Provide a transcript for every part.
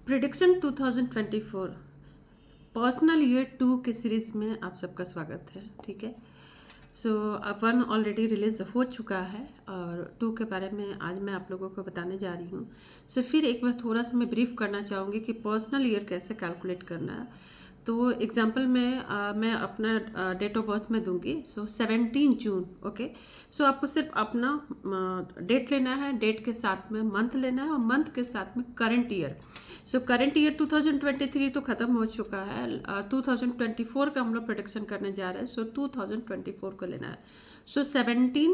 Prediction 2024 personal year 2 की series में आप सबका स्वागत है। ठीक है, सो अब 1 ऑलरेडी रिलीज़ हो चुका है और 2 के बारे में आज मैं आप लोगों को बताने जा रही हूँ। सो फिर एक बार थोड़ा सा मैं ब्रीफ करना चाहूँगी कि पर्सनल ईयर कैसे कैलकुलेट करना है। तो एग्जांपल में मैं अपना डेट ऑफ बर्थ में दूंगी। सो 17 जून। ओके, सो आपको सिर्फ अपना डेट लेना है, डेट के साथ में मंथ लेना है और मंथ के साथ में current year. So current year 2023 तो ख़त्म हो चुका है। 2024 का हम लोग प्रोडिक्शन करने जा रहे हैं। सो 2024 को लेना है। सो 17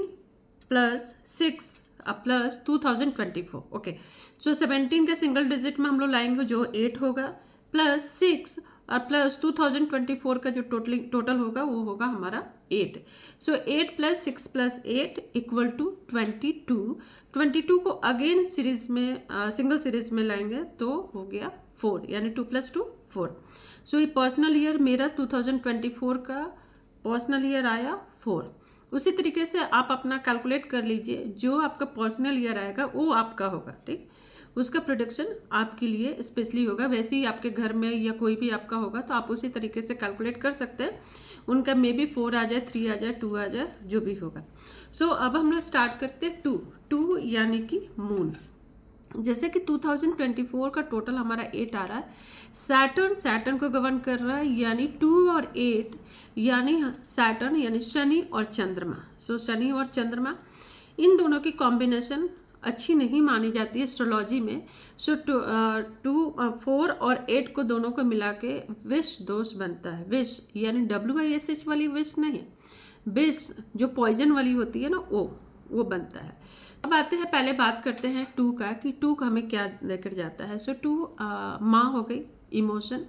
प्लस 6 प्लस 2024। ओके, सो 17 के सिंगल डिजिट में हम लोग लाएंगे जो 8 होगा, प्लस 6 और प्लस 2024 का जो टोटल होगा वो होगा हमारा 8। सो 8 प्लस 6 प्लस 8 इक्वल टू 22। 22 को अगेन सीरीज में सिंगल सीरीज में लाएंगे तो हो गया 4, यानी 2 प्लस 2 4। सो ये पर्सनल ईयर मेरा 2024 का पर्सनल ईयर आया 4। उसी तरीके से आप अपना कैलकुलेट कर लीजिए, जो आपका पर्सनल ईयर आएगा वो आपका होगा। ठीक, उसका प्रोडिक्शन आपके लिए स्पेशली होगा। वैसे ही आपके घर में या कोई भी आपका होगा तो आप उसी तरीके से कैलकुलेट कर सकते हैं। उनका मे बी 4 आ जाए, 3 आ जाए, 2 आ जाए, जो भी होगा। सो अब हम लोग स्टार्ट करते हैं 2 यानी कि मून। जैसे कि 2024 का टोटल हमारा 8 आ रहा है। सैटर्न को गवर्न कर रहा है, यानी 2 और 8 यानी सैटर्न यानी शनि और चंद्रमा। सो शनि और चंद्रमा इन दोनों की कॉम्बिनेशन अच्छी नहीं मानी जाती है एस्ट्रोलॉजी में। सो 4 और 8 को दोनों को मिला के विष दोष बनता है। विष यानी WISH वाली विष नहीं, विष जो पॉइजन वाली होती है ना, वो बनता है। अब आते हैं, पहले बात करते हैं 2 का कि 2 का हमें क्या लेकर जाता है। सो 2 माँ हो गई, इमोशन।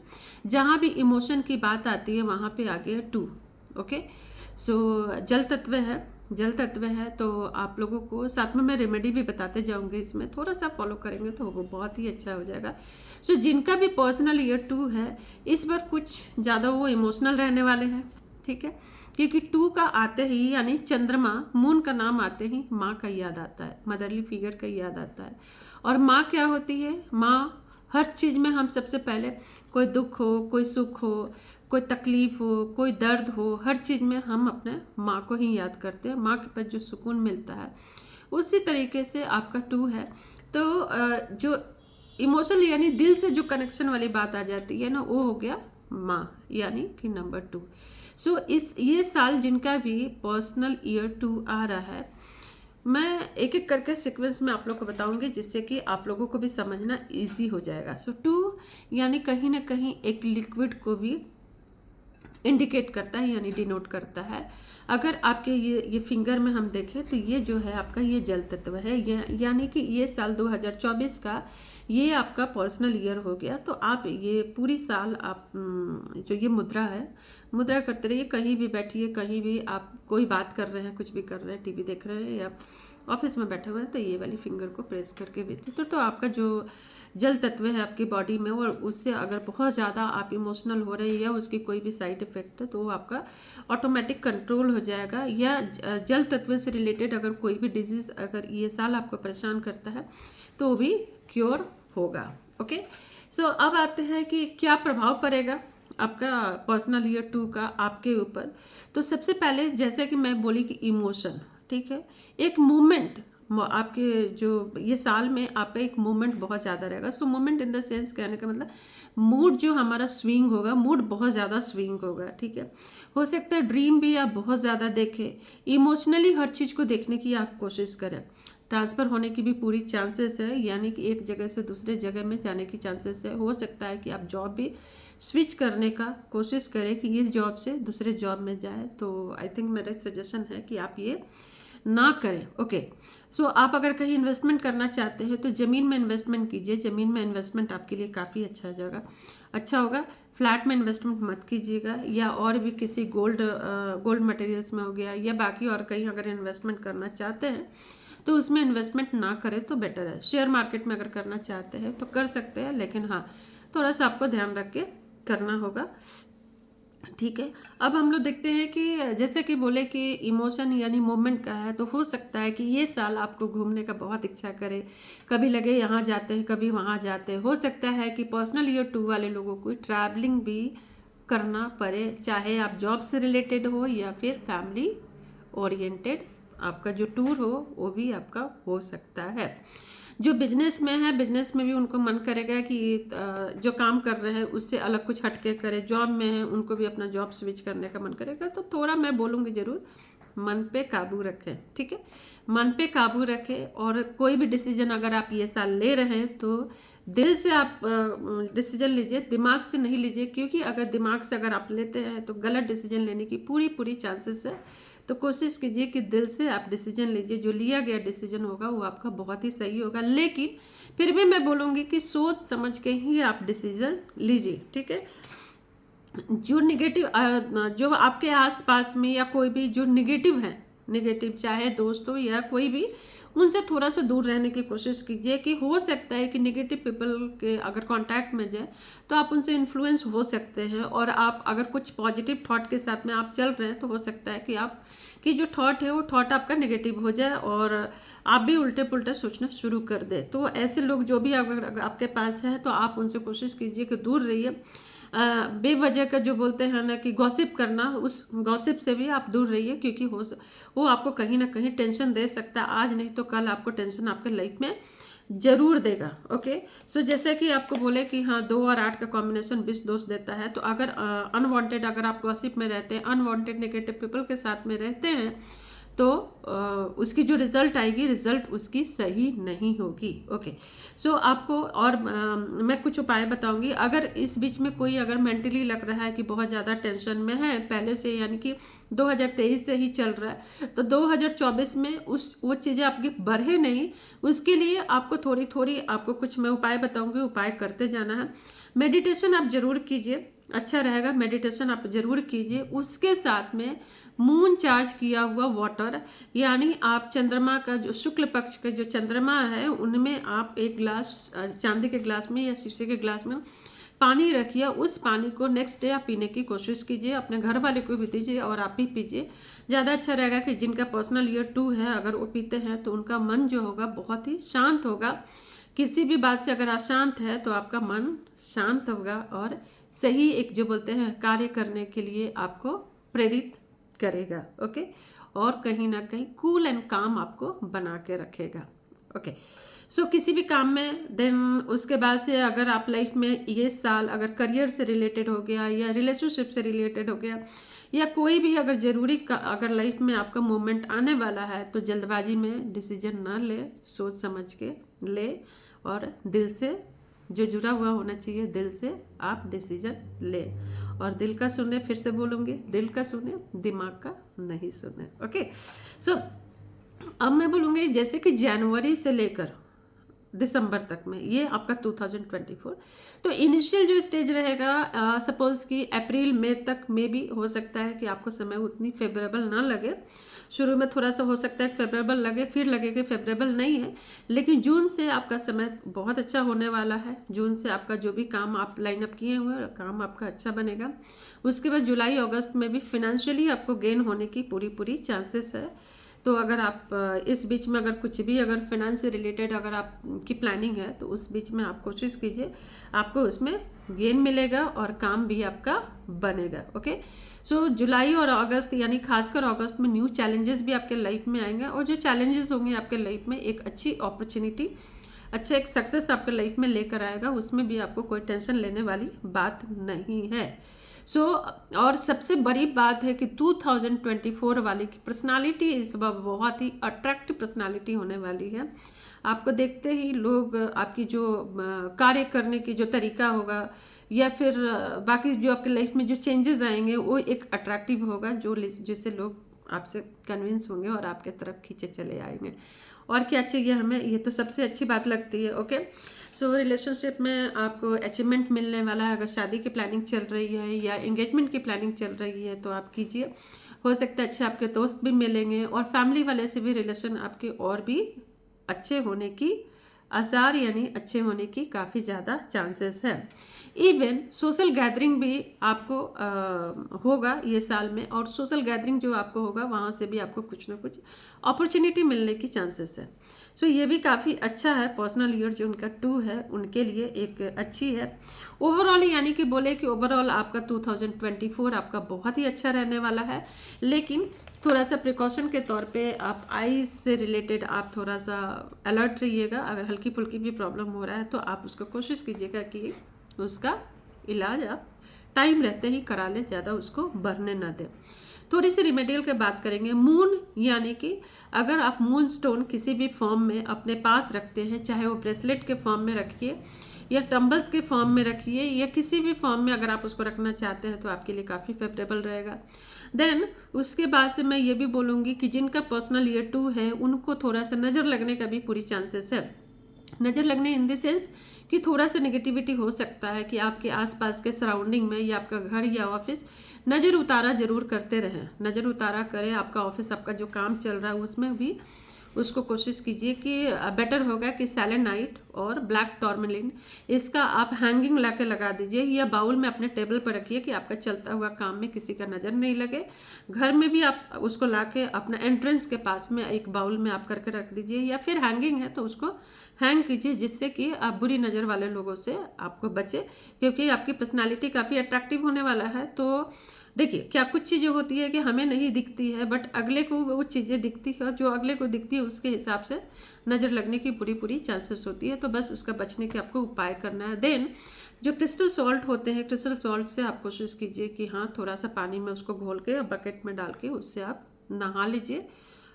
जहाँ भी इमोशन की बात आती है वहाँ पे आ गया 2। ओके, सो जल तत्व है तो आप लोगों को साथ में मैं रेमेडी भी बताते जाऊंगी। इसमें थोड़ा सा फॉलो करेंगे तो वो बहुत ही अच्छा हो जाएगा। सो जिनका भी पर्सनल ईयर 2 है, इस बार कुछ ज़्यादा वो इमोशनल रहने वाले हैं। ठीक है, क्योंकि 2 का आते ही यानी चंद्रमा, मून का नाम आते ही माँ का याद आता है, मदरली फिगर का याद आता है। और माँ क्या होती है? माँ हर चीज़ में हम सबसे पहले, कोई दुख हो, कोई सुख हो, कोई तकलीफ हो, कोई दर्द हो, हर चीज़ में हम अपने माँ को ही याद करते हैं। माँ के पास जो सुकून मिलता है, उसी तरीके से आपका 2 है। तो जो इमोशनल यानी दिल से जो कनेक्शन वाली बात आ जाती है ना, वो हो गया माँ, यानी कि नंबर 2। सो ये साल जिनका भी पर्सनल ईयर 2 आ रहा है, मैं एक एक करके सीक्वेंस में आप लोग को बताऊंगी, जिससे कि आप लोगों को भी समझना इजी हो जाएगा। सो 2 यानी कहीं ना कहीं एक लिक्विड को भी इंडिकेट करता है, यानी डिनोट करता है। अगर आपके ये फिंगर में हम देखें तो ये जो है आपका ये जल तत्व है, यानी कि ये साल 2024 का ये आपका पर्सनल ईयर हो गया। तो आप ये पूरी साल आप जो ये मुद्रा है, मुद्रा करते रहिए। कहीं भी बैठिए, कहीं भी आप कोई बात कर रहे हैं, कुछ भी कर रहे हैं, टीवी देख रहे हैं या ऑफिस में बैठे हुए हैं, तो ये वाली फिंगर को प्रेस करके भी तो आपका जो जल तत्व है आपकी बॉडी में, और उससे अगर बहुत ज़्यादा आप इमोशनल हो रहे हैं या उसकी कोई भी साइड इफेक्ट है तो वो आपका ऑटोमेटिक कंट्रोल हो जाएगा। या जल तत्व से रिलेटेड अगर कोई भी डिजीज़ अगर ये साल आपको परेशान करता है तो वो भी क्योर होगा। ओके, सो अब आते हैं कि क्या प्रभाव पड़ेगा आपका पर्सनल ईयर 2 का आपके ऊपर। तो सबसे पहले जैसे कि मैं बोली कि इमोशन, ठीक है, एक मूवमेंट आपके जो ये साल में आपका एक मूवमेंट बहुत ज़्यादा रहेगा। So movement in the sense कहने का मतलब मूड जो हमारा स्विंग होगा, मूड बहुत ज़्यादा स्विंग होगा। ठीक है, हो सकता है ड्रीम भी आप बहुत ज़्यादा देखें, इमोशनली हर चीज़ को देखने की आप कोशिश करें। ट्रांसफ़र होने की भी पूरी चांसेस है, यानी कि एक जगह से दूसरे जगह में जाने की चांसेस है। हो सकता है कि आप जॉब भी स्विच करने का कोशिश करें कि इस जॉब से दूसरे जॉब में जाए। तो आई थिंक मेरा सजेशन है कि आप ये ना करें। ओके, सो आप अगर कहीं इन्वेस्टमेंट करना चाहते हैं तो ज़मीन में इन्वेस्टमेंट कीजिए। ज़मीन में इन्वेस्टमेंट आपके लिए काफ़ी अच्छा होगा। फ्लैट में इन्वेस्टमेंट मत कीजिएगा, या और भी किसी गोल्ड मटेरियल्स में हो गया, या बाकी और कहीं अगर इन्वेस्टमेंट करना चाहते हैं तो उसमें इन्वेस्टमेंट ना करें तो बेटर है। शेयर मार्केट में अगर करना चाहते हैं तो कर सकते हैं, लेकिन हाँ, थोड़ा सा आपको ध्यान रख के करना होगा। ठीक है। अब हम लोग देखते हैं कि जैसे कि बोले कि इमोशन यानी मोमेंट का है, तो हो सकता है कि ये साल आपको घूमने का बहुत इच्छा करे, कभी लगे यहाँ जाते हैं कभी वहाँ जाते हैं। हो सकता है कि पर्सनल ईयर 2 वाले लोगों को ट्रैवलिंग भी करना पड़े, चाहे आप जॉब से रिलेटेड हो या फिर फैमिली ओरिएंटेड आपका जो टूर हो वो भी आपका हो सकता है। जो बिजनेस में है, बिजनेस में भी उनको मन करेगा कि जो काम कर रहे हैं उससे अलग कुछ हटके करें। जॉब में है उनको भी अपना जॉब स्विच करने का मन करेगा। तो थोड़ा मैं बोलूँगी ज़रूर मन पे काबू रखें, ठीक है। मन पे काबू रखें, और कोई भी डिसीजन अगर आप ये साल ले रहे हैं तो दिल से आप डिसीजन लीजिए, दिमाग से नहीं लीजिए, क्योंकि अगर दिमाग से अगर आप लेते हैं तो गलत डिसीजन लेने की पूरी पूरी चांसेस है। तो कोशिश कीजिए कि दिल से आप डिसीजन लीजिए, जो लिया गया डिसीजन होगा वो आपका बहुत ही सही होगा। लेकिन फिर भी मैं बोलूँगी कि सोच समझ के ही आप डिसीजन लीजिए, ठीक है। जो निगेटिव जो आपके आसपास में या कोई भी जो निगेटिव है, निगेटिव चाहे दोस्त हो या कोई भी, उनसे थोड़ा सा दूर रहने की कोशिश कीजिए। कि हो सकता है कि निगेटिव पीपल के अगर कांटेक्ट में जाए तो आप उनसे इन्फ्लुएंस हो सकते हैं, और आप अगर कुछ पॉजिटिव थॉट के साथ में आप चल रहे हैं तो हो सकता है कि आप कि जो थॉट है वो थॉट आपका नेगेटिव हो जाए और आप भी उल्टे पुल्टे सोचना शुरू कर दे। तो ऐसे लोग जो भी अगर आपके पास है तो आप उनसे कोशिश कीजिए कि दूर रहिए। बेवजह का जो बोलते हैं ना कि गॉसिप करना, उस गॉसिप से भी आप दूर रहिए, क्योंकि वो आपको कहीं ना कहीं टेंशन दे सकता है। आज नहीं तो कल आपको टेंशन आपके लाइफ में जरूर देगा। ओके, सो जैसे कि आपको बोले कि हाँ 2 और 8 का कॉम्बिनेशन 20 दोस्त देता है। तो अगर अनवांटेड अगर आप गॉसिप में रहते हैं, अनवांटेड नेगेटिव पीपल के साथ में रहते हैं, तो उसकी जो रिजल्ट आएगी, रिजल्ट उसकी सही नहीं होगी। ओके, सो आपको और मैं कुछ उपाय बताऊंगी। अगर इस बीच में कोई अगर मेंटली लग रहा है कि बहुत ज़्यादा टेंशन में है पहले से, यानी कि 2023 से ही चल रहा है, तो 2024 में वो चीज़ें आपकी बढ़े नहीं, उसके लिए आपको थोड़ी थोड़ी आपको कुछ मैं उपाय बताऊंगी, उपाय करते जाना है। मेडिटेशन आप जरूर कीजिए, अच्छा रहेगा। मेडिटेशन आप जरूर कीजिए। उसके साथ में मून चार्ज किया हुआ वाटर, यानी आप चंद्रमा का जो शुक्ल पक्ष का जो चंद्रमा है उनमें आप एक गिलास चांदी के गिलास में या शीशे के गिलास में पानी रखिए। उस पानी को नेक्स्ट डे आप पीने की कोशिश कीजिए, अपने घर वाले को भी दीजिए और आप भी पीजिए। ज़्यादा अच्छा रहेगा कि जिनका पर्सनल ईयर 2 है अगर वो पीते हैं तो उनका मन जो होगा बहुत ही शांत होगा। किसी भी बात से अगर आप शांत है तो आपका मन शांत होगा और सही एक जो बोलते हैं कार्य करने के लिए आपको प्रेरित करेगा। ओके, और कहीं ना कहीं कूल एंड काम आपको बना के रखेगा। ओके, सो किसी भी काम में देन उसके बाद से अगर आप लाइफ में ये साल अगर करियर से रिलेटेड हो गया या रिलेशनशिप से रिलेटेड हो गया या कोई भी अगर जरूरी अगर लाइफ में आपका मोमेंट आने वाला है, तो जल्दबाजी में डिसीजन ना ले, सोच समझ के ले, और दिल से जो जुड़ा हुआ होना चाहिए, दिल से आप डिसीजन ले। और दिल का सुने, फिर से बोलूँगी, दिल का सुने, दिमाग का नहीं सुने। ओके, सो अब मैं बोलूँगी जैसे कि जनवरी से लेकर दिसंबर तक में ये आपका 2024, तो इनिशियल जो स्टेज रहेगा सपोज कि अप्रैल मई तक में भी हो सकता है कि आपको समय उतनी फेवरेबल ना लगे। शुरू में थोड़ा सा हो सकता है फेवरेबल लगे, फिर लगे कि फेवरेबल नहीं है। लेकिन जून से आपका समय बहुत अच्छा होने वाला है। जून से आपका जो भी काम आप लाइन अप किए हुए हैं काम आपका अच्छा बनेगा। उसके बाद जुलाई अगस्त में भी फिनेंशियली आपको गेन होने की पूरी पूरी चांसेस है। तो अगर आप इस बीच में अगर कुछ भी अगर फाइनेंस से रिलेटेड अगर आपकी प्लानिंग है तो उस बीच में आप कोशिश कीजिए, आपको उसमें गेन मिलेगा और काम भी आपका बनेगा। ओके, सो जुलाई और अगस्त यानी खासकर अगस्त में न्यू चैलेंजेस भी आपके लाइफ में आएंगे, और जो चैलेंजेस होंगे आपके लाइफ में एक अच्छी अपॉर्चुनिटी, अच्छा एक सक्सेस आपके लाइफ में लेकर आएगा। उसमें भी आपको कोई टेंशन लेने वाली बात नहीं है। सो और सबसे बड़ी बात है कि 2024 वाले की पर्सनालिटी इस बार बहुत ही अट्रैक्टिव पर्सनालिटी होने वाली है। आपको देखते ही लोग आपकी जो कार्य करने की जो तरीका होगा या फिर बाकी जो आपके लाइफ में जो चेंजेस आएंगे वो एक अट्रैक्टिव होगा, जो जिससे लोग आपसे कन्विंस होंगे और आपके तरफ खींचे चले आएंगे। और क्या चाहिए हमें, ये तो सबसे अच्छी बात लगती है। ओके, सो रिलेशनशिप में आपको अचीवमेंट मिलने वाला है। अगर शादी की प्लानिंग चल रही है या एंगेजमेंट की प्लानिंग चल रही है तो आप कीजिए, हो सकता है अच्छे आपके दोस्त भी मिलेंगे और फैमिली वाले से भी रिलेशन आपके और भी अच्छे होने की आसार यानी अच्छे होने की काफ़ी ज़्यादा चांसेस है। इवन सोशल गैदरिंग भी आपको होगा ये साल में, और सोशल गैदरिंग जो आपको होगा वहाँ से भी आपको कुछ ना कुछ अपॉर्चुनिटी मिलने की चांसेस है। सो ये भी काफ़ी अच्छा है। पर्सनल ईयर जो उनका 2 है उनके लिए एक अच्छी है। ओवरऑल यानी कि बोले कि ओवरऑल आपका 2024 आपका बहुत ही अच्छा रहने वाला है, लेकिन थोड़ा सा प्रिकॉशन के तौर पे आप आईज से रिलेटेड आप थोड़ा सा अलर्ट रहिएगा। अगर हल्की फुल्की भी प्रॉब्लम हो रहा है तो आप उसको कोशिश कीजिएगा कि उसका इलाज आप टाइम रहते ही करा लें, ज़्यादा उसको बढ़ने ना दें। थोड़ी सी रिमेडियल की बात करेंगे। मून यानी कि अगर आप मून स्टोन किसी भी फॉर्म में अपने पास रखते हैं, चाहे वो ब्रेसलेट के फॉर्म में रखिए या टम्बल्स के फॉर्म में रखिए या किसी भी फॉर्म में अगर आप उसको रखना चाहते हैं तो आपके लिए काफ़ी फेवरेबल रहेगा। देन उसके बाद से मैं ये भी बोलूँगी कि जिनका पर्सनल ईयर 2 है उनको थोड़ा सा नज़र लगने का भी पूरी चांसेस है। नज़र लगने इन द सेंस कि थोड़ा सा नेगेटिविटी हो सकता है कि आपके आसपास के सराउंडिंग में या आपका घर या ऑफिस नज़र उतारा जरूर करते रहें। नज़र उतारा करें, आपका ऑफिस आपका जो काम चल रहा है उसमें भी उसको कोशिश कीजिए कि बेटर होगा कि सेलेनाइट और ब्लैक टॉर्मेलिन इसका आप हैंगिंग ला के लगा दीजिए या बाउल में अपने टेबल पर रखिए कि आपका चलता हुआ काम में किसी का नज़र नहीं लगे। घर में भी आप उसको ला के अपना एंट्रेंस के पास में एक बाउल में आप करके रख दीजिए, या फिर हैंगिंग है तो उसको हैंग कीजिए जिससे कि आप बुरी नज़र वाले लोगों से आपको बचे, क्योंकि आपकी पर्सनालिटी काफ़ी अट्रैक्टिव होने वाला है। तो देखिए क्या कुछ चीज़ें होती है कि हमें नहीं दिखती है बट अगले को वो चीज़ें दिखती है, और जो अगले को दिखती है उसके हिसाब से नज़र लगने की पूरी चांसेस होती है। तो बस उसका बचने के आपको उपाय करना है। देन जो क्रिस्टल सॉल्ट होते हैं, क्रिस्टल सॉल्ट से आप कोशिश कीजिए कि हाँ थोड़ा सा पानी में उसको घोल के बकेट में डाल के उससे आप नहा लीजिए,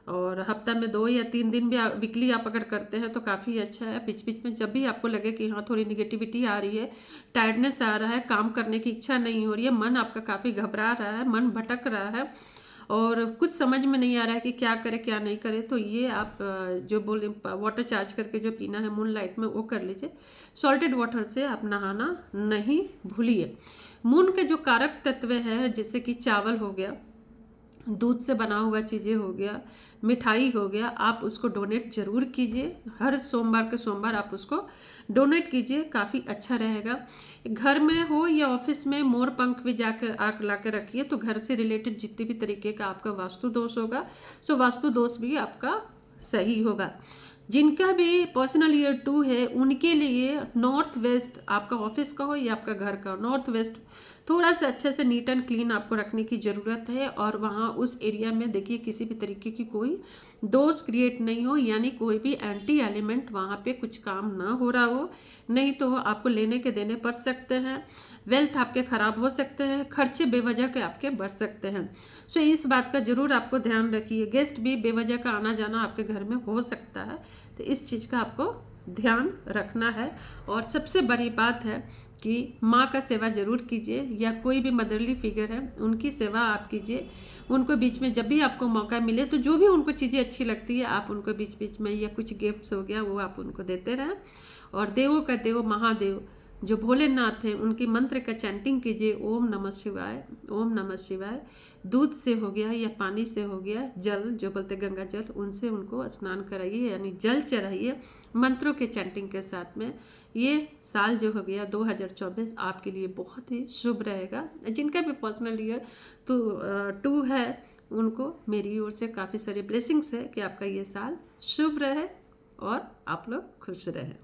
और हफ्ता में 2 या 3 दिन भी वीकली आप अगर करते हैं तो काफ़ी अच्छा है। बीच बीच में जब भी आपको लगे कि हाँ थोड़ी निगेटिविटी आ रही है, टायर्डनेस आ रहा है, काम करने की इच्छा नहीं हो रही है, मन आपका काफ़ी घबरा रहा है, मन भटक रहा है और कुछ समझ में नहीं आ रहा है कि क्या करे क्या नहीं करे, तो ये आप जो बोले वाटर चार्ज करके जो पीना है मून लाइट में वो कर लीजिए। सॉल्टेड वाटर से आप नहाना नहीं भूलिए। मून के जो कारक तत्व हैं जैसे कि चावल हो गया, दूध से बना हुआ चीज़ें हो गया, मिठाई हो गया, आप उसको डोनेट जरूर कीजिए। हर सोमवार के सोमवार आप उसको डोनेट कीजिए, काफ़ी अच्छा रहेगा। घर में हो या ऑफिस में मोर पंख भी जाकर आग ला के रखिए, तो घर से रिलेटेड जितने भी तरीके का आपका वास्तु दोष होगा सो वास्तु दोष भी आपका सही होगा। जिनका भी पर्सनल ईयर 2 है उनके लिए नॉर्थ वेस्ट, आपका ऑफिस का हो या आपका घर का, नॉर्थ वेस्ट थोड़ा सा अच्छे से नीट एंड क्लीन आपको रखने की ज़रूरत है। और वहाँ उस एरिया में देखिए किसी भी तरीके की कोई दोष क्रिएट नहीं हो, यानी कोई भी एंटी एलिमेंट वहाँ पे कुछ काम ना हो रहा हो, नहीं तो आपको लेने के देने पड़ सकते हैं, वेल्थ आपके ख़राब हो सकते हैं, खर्चे बेवजह के आपके बढ़ सकते हैं। सो इस बात का ज़रूर आपको ध्यान रखिए। गेस्ट भी बेवजह का आना जाना आपके घर में हो सकता है, तो इस चीज़ का आपको ध्यान रखना है। और सबसे बड़ी बात है कि माँ का सेवा जरूर कीजिए, या कोई भी मदरली फिगर है उनकी सेवा आप कीजिए। उनको बीच में जब भी आपको मौका मिले तो जो भी उनको चीज़ें अच्छी लगती है आप उनको बीच बीच में, या कुछ गिफ्ट्स हो गया वो आप उनको देते रहें। और देवों का देव महादेव जो भोलेनाथ हैं उनकी मंत्र का चैंटिंग कीजिए, ओम नमः शिवाय, ओम नमः शिवाय। दूध से हो गया या पानी से हो गया, जल जो बोलते गंगा जल, उनसे उनको स्नान कराइए यानी जल चढ़ाइए मंत्रों के चैंटिंग के साथ में। ये साल जो हो गया 2024 आपके लिए बहुत ही शुभ रहेगा। जिनका भी पर्सनल ईयर 2 है उनको मेरी ओर से काफ़ी सारी ब्लेसिंग्स है कि आपका ये साल शुभ रहे और आप लोग खुश रहें।